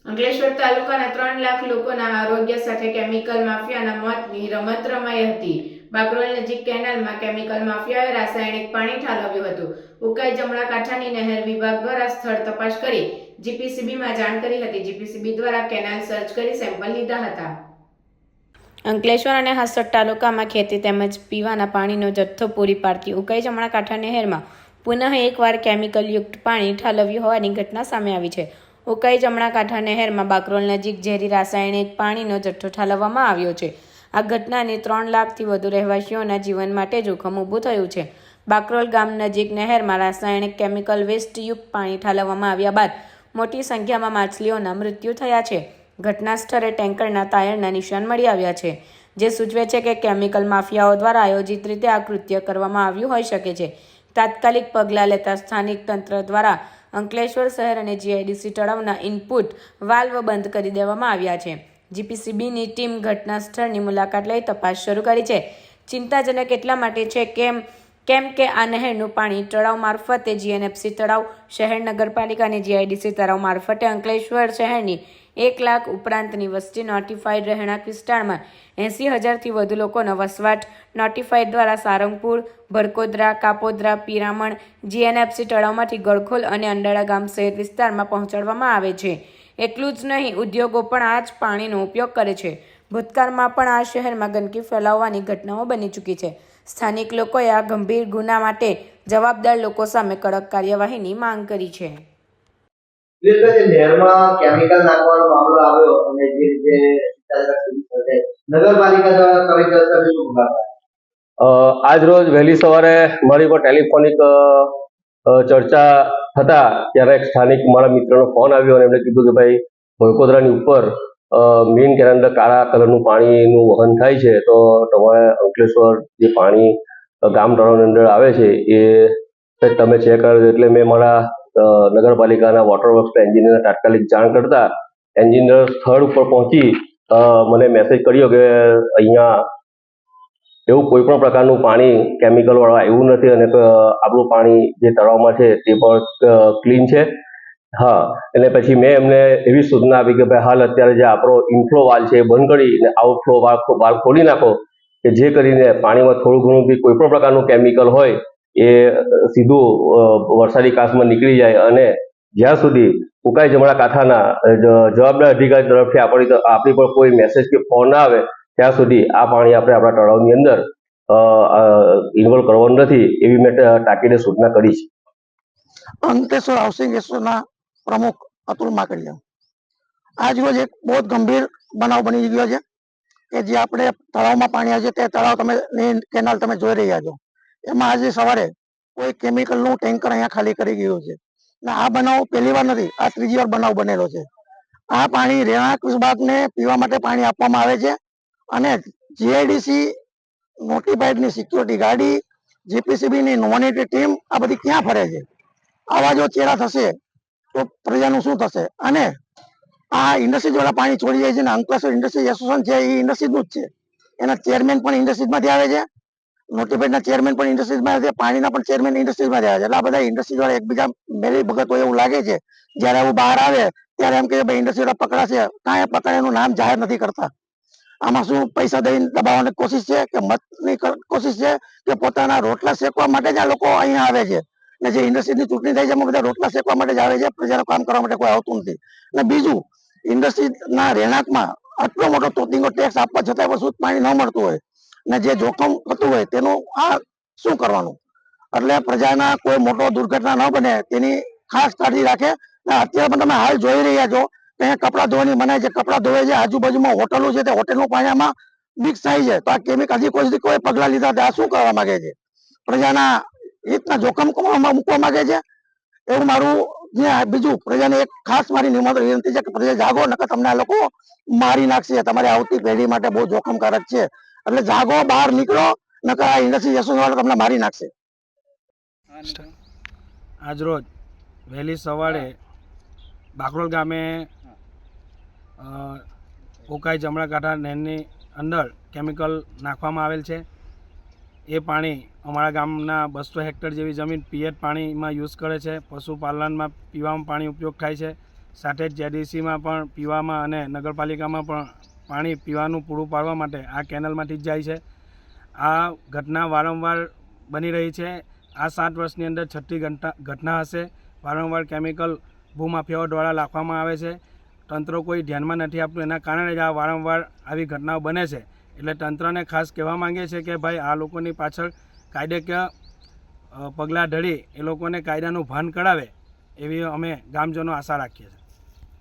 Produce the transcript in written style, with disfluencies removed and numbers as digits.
અંકલેશ્વર તાલુકાના 3 લાખ લોકોના આરોગ્ય સાથે કેમિકલ માફિયાના મોતની રમત રમાઈ હતી. બાકરોલ નજીક કેનાલમાં કેમિકલ માફિયાએ રાસાયણિક પાણી ઠાલવ્યું હતું. ઉકાઈ જમણા કાંઠાની નહેર વિભાગ દ્વારા સ્થળ તપાસ કરી જીપીસીબીમાં જાણ કરી હતી. જીપીસીબી દ્વારા કેનાલ સર્ચ કરી સેમ્પલ લીધા હતા. અંકલેશ્વર અને હાસોટ તાલુકામાં ખેતી તેમજ પીવાના પાણીનો જથ્થો પૂરી પાડતી ઉકાઈ જમણા કાંઠા નહેરમાં પુનઃ એકવાર કેમિકલયુક્ત પાણી ઠાલવ્યું હોવાની ઘટના સામે આવી છે. ઉકાઈ જમણા કાંઠા નહેરમાં બાકરોલ નજીક ઝેરી રાસાયણિક પાણીનો જથ્થો ઠાલવવામાં આવ્યો છે. આ ઘટનાની 3 લાખથી વધુ રહેવાસીઓના જીવન માટે જોખમ ઊભું થયું છે. બાકરોલ ગામ નજીક નહેરમાં રાસાયણિક કેમિકલ વેસ્ટયુક્ત પાણી ઠાલવવામાં આવ્યા બાદ મોટી સંખ્યામાં માછલીઓના મૃત્યુ થયા છે. ઘટના સ્થળે ટેન્કરના ટાયરના નિશાન મળી આવ્યા છે, જે સૂચવે છે કે કેમિકલ માફિયાઓ દ્વારા આયોજિત રીતે આ કૃત્ય કરવામાં આવ્યું હોઈ શકે છે. તાત્કાલિક પગલાં લેતા સ્થાનિક તંત્ર દ્વારા અંકલેશ્વર શહેર અને જીઆઈડીસી તળાવના ઇનપુટ વાલ્વ બંધ કરી દેવામાં આવ્યા છે. જીપીસીબીની ટીમ ઘટના સ્થળની મુલાકાત લઈ તપાસ શરૂ કરી છે. ચિંતાજનક એટલા માટે છે કેમ કે આ નહેરનું પાણી તળાવ મારફતે જીએનએફસી તળાવ, શહેર નગરપાલિકા અને જીઆઈડીસી તળાવ મારફતે અંકલેશ્વર શહેરની 1 લાખ ઉપરાંતની વસ્તી નોટિફાઈડ રહેણાંક વિસ્તારમાં 80,000થી વધુ લોકોનો વસવાટ નોટિફાઈડ દ્વારા સારંગપુર, ભરકોદરા, કાપોદરા, પીરામણ, જીએનએફસી તળાવમાંથી ગળખોલ અને અંડાળા ગામ સહિત વિસ્તારમાં પહોંચાડવામાં આવે છે. એટલું જ નહીં, ઉદ્યોગો પણ આ જ પાણીનો ઉપયોગ કરે છે. ભૂતકાળમાં પણ આ શહેરમાં ગંદકી ફેલાવવાની ઘટનાઓ બની ચૂકી છે. સ્થાનિક લોકોએ આ ગંભીર ગુના માટે જવાબદાર લોકો સામે કડક કાર્યવાહીની માંગ કરી છે. નહેરમાં કેમિકલ નાખવાનો મામલો આવ્યો અને જે રીતે નગરપાલિકા દ્વારા કમિશનર શું ભૂમિકા? આજ રોજ વહેલી સવારે મારી પર ટેલિફોનિક ચર્ચા થતા ત્યારે એક સ્થાનિક મારા મિત્રનો ફોન આવ્યો અને એમણે કીધું કે ભાઈ ભળકોદરાની ઉપર મેઇન કેનાલ અંદર કાળા કલરનું પાણીનું વહન થાય છે, તો તમારે અંકલેશ્વર જે પાણી ગામ તળાવની અંદર આવે છે એ તમે ચેક કરો. એટલે મેં મારા નગરપાલિકાના વોટર વર્ક્સના એન્જિનિયરને તાત્કાલિક જાણ કરતા એન્જિનિયર સ્થળ ઉપર પહોંચી મને મેસેજ કર્યો કે અહીંયા એવું કોઈ પણ પ્રકારનું પાણી કેમિકલ વાળું આવ્યું નથી અને આપણું પાણી જે તળાવમાં છે તે પણ ક્લીન છે. હા, એટલે પછી મેં એમને એવી સૂચના આપી કે ભાઈ હાલ અત્યારે જે આપણો ઇનફ્લો વાલ છે એ બંધ કરીને આઉટફ્લો વાલ ખોલી નાખો, કે જે કરીને પાણીમાં થોડું ઘણું બી કોઈ પણ પ્રકારનું કેમિકલ હોય એ સીધું વરસાદી કાચમાં નીકળી જાય. અને જ્યાં સુધી ઉકાઈ જમણા કાંઠાના જવાબદાર અધિકારી તરફથી આપણી પર કોઈ મેસેજ કે ફોન ના આવે ત્યાં સુધી આ પાણી આપણે આપણા તળાવની અંદર ઇન્વોલ્વ કરવાનું નથી, એવી મેં તાકીદે સૂચના કરી છે. અંકલેશ્વર હાઉસિંગ એસોસિએશનના પ્રમુખ અતુલ માકડિયા. આજ રોજ એક બહુ ગંભીર બનાવ બની ગયો છે કે જે આપણે તળાવમાં પાણી આવે છે તે તળાવ કેનાલ તમે જોઈ રહ્યા છો. એમાં આજે સવારે કોઈ કેમિકલનું ટેન્કર અહીંયા ખાલી કરી ગયું છે. આ બનાવ પહેલી વાર નથી, આ ત્રીજી વાર બનાવ બનેલો છે. આ પાણી રહેણાંક વિભાગને પીવા માટે પાણી આપવામાં આવે છે અને જીઆઈડીસી નોટિફાઈડની સિક્યોરિટી ગાડી, જીપીસીબીની મોનિટરી ટીમ આ બધી ક્યાં ફરે છે? આવા જો ચેડા થશે તો પ્રજાનું શું થશે? અને આ ઇન્ડસ્ટ્રીઝ વાળા પાણી છોડી જાય છે ને અંકલેશ્વર ઇન્ડસ્ટ્રી એસોસિએશન છે એ ઇન્ડસ્ટ્રીઝનું જ છે. એના ચેરમેન પણ ઇન્ડસ્ટ્રીઝમાંથી આવે છે, નોટિફાઈડના ચેરમેન પણ ઇન્ડસ્ટ્રીઝમાં આવે છે, પાણીના પણ ચેરમેન ઇન્ડસ્ટ્રીઝમાંથી આવે છે. એટલે આ બધા ઇન્ડસ્ટ્રીઝ વાળા એકબીજા મેળી ભગત હોય એવું લાગે છે. જયારે આવું બહાર આવે ત્યારે એમ કે ભાઈ ઇન્ડસ્ટ્રી વાળા પકડાશે, કાંઈ પકડાયનું નામ જાહેર નથી કરતા. આમાં શું પૈસા દઈને દબાવવાની કોશિશ છે કે મતની કોશિશ છે કે પોતાના રોટલા શેકવા માટે જ આ લોકો અહીંયા આવે છે? ને જે ઇન્ડસ્ટ્રીની ચૂંટણી થાય છે એમાં બધા રોટલા શેકવા માટે જ આવે છે, પ્રજાનું કામ કરવા માટે કોઈ આવતું નથી. અને બીજું, ઇન્ડસ્ટ્રીના રહેણાંકમાં આટલો મોટો તોતિંગો ટેક્સ આપવા છતાં પણ શુદ્ધ પાણી ન મળતું હોય ને જે જોખમ થતું હોય તેનું આ શું કરવાનું? એટલે પ્રજાના કોઈ મોટો દુર્ઘટના ન બને તેની ખાસ કાળજી રાખે. અત્યારે પણ તમે હાલ જોઈ રહ્યા છો કે અહીંયા કપડાં ધોવાની મનાય છે, કપડાં ધોવે છે, આજુબાજુમાં હોટલો છે તે હોટલનું પાણીમાં મિક્સ થાય છે. તો આ કેમિકલ હજી કોઈ પગલા લીધા આ શું કરવા માંગે છે? પ્રજાના હિતના જોખમ મૂકવા માંગે છે એવું મારું. બીજું, પ્રજાને એક ખાસ મારી વિનંતી છે કે પ્રજા જાગો, નકર તમને આ લોકો મારી નાખશે. તમારી આવતી પેઢી માટે બહુ જોખમકારક છે. એટલે જાગો, બહાર નીકળો, નકર આ ઇન્ડસ્ટ્રી એસોસિએશન વાળા તમને મારી નાખશે. આજરોજ વહેલી સવારે બાકરોલ ગામે ઉકાઈ જમણા કાંઠા નહેરની અંદર કેમિકલ નાખવામાં આવેલ છે. એ પાણી અમારા ગામના 200 હેક્ટર જેવી જમીન પિયત પાણીમાં યુઝ કરે છે, પશુપાલનમાં પીવામાં પાણી ઉપયોગ થાય છે. સાથે જ જેડીસીમાં પણ પીવામાં અને નગરપાલિકામાં પણ પાણી પીવાનું પૂરું પાડવા માટે આ કેનલમાંથી જ જાય છે. આ ઘટના વારંવાર બની રહી છે. આ 7 વર્ષની અંદર 6ઠ્ઠી ઘટના હશે. વારંવાર કેમિકલ ભૂમાફિયાઓ દ્વારા નાખવામાં આવે છે. તંત્ર કોઈ ધ્યાનમાં નથી આપતું, એના કારણે જ આ વારંવાર આવી ઘટનાઓ બને છે. એટલે તંત્રને ખાસ કહેવા માંગે છે કે ભાઈ આ લોકોની પાછળ કાયદેકીય પગલાં ઢળી એ લોકોને કાયદાનું ભાન કરાવે એવી અમે ગામજનો આશા રાખીએ છીએ.